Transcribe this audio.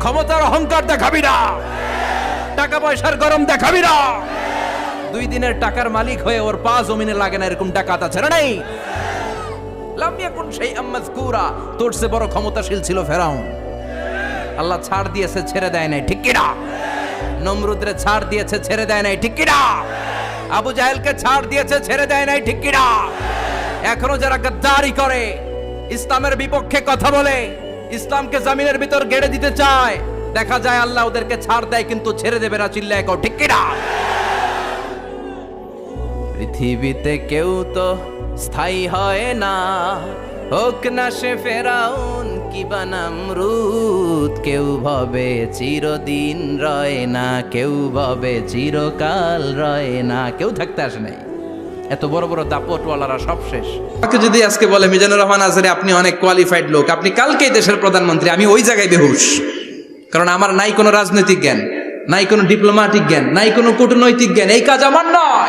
ক্ষমতার অহংকার দেখাবি না, টাকা পয়সার গরম দেখাবি না। 2 দিনের টাকার মালিক হয়ে ওর পা জমিনে লাগে না এরকম ডাকাত আছে না নাই? লাম ইয়াকুন শাইআম মাযকুরা, তোর চেয়ে বড় ক্ষমতাশীল ছিল ফেরাউন। আল্লাহ ছাড় দিয়েছে, ছেড়ে দেয় নাই, ঠিক কি না? নমরুদরে ছাড় দিয়েছে, ছেড়ে দেয় নাই, ঠিক কি না? আবু জাহেলকে ছাড় দিয়েছে, ছেড়ে দেয় নাই, ঠিক কি না? এখনো যারা গাদ্দারি করে, ইসলামের বিপক্ষে কথা বলে, ইসলামকে জমিনের ভিতর গেড়ে দিতে চায়, দেখা যায় আল্লাহ ওদেরকে ছাড় দেয় কিন্তু ছেড়ে দেবে না। চিল্লায় কও ঠিক কি না? পৃথিবীতে কেউ তো স্থায়ী হয় না, হোক না সে ফেরাউন কিবা নমরুদ। কেউ ভাবে চিরদিন রয় না, কেউ ভাবে চিরকাল রয় না। কেউ থাকতে আসে নাই, এত বড় বড় দাপটওয়ালারা সব শেষ। আমাকে যদি আজকে বলে মিজানুর রহমান আজহারী আপনি অনেক কোয়ালিফাইড লোক, আপনি কালকেই দেশের প্রধানমন্ত্রী, আমি ওই জায়গায় বেহুশ। কারণ আমার নাই কোনো রাজনৈতিক জ্ঞান, নাই কোনো ডিপ্লোম্যাটিক জ্ঞান, নাই কোনো কূটনৈতিক জ্ঞান, এই কাজ আমার নয়।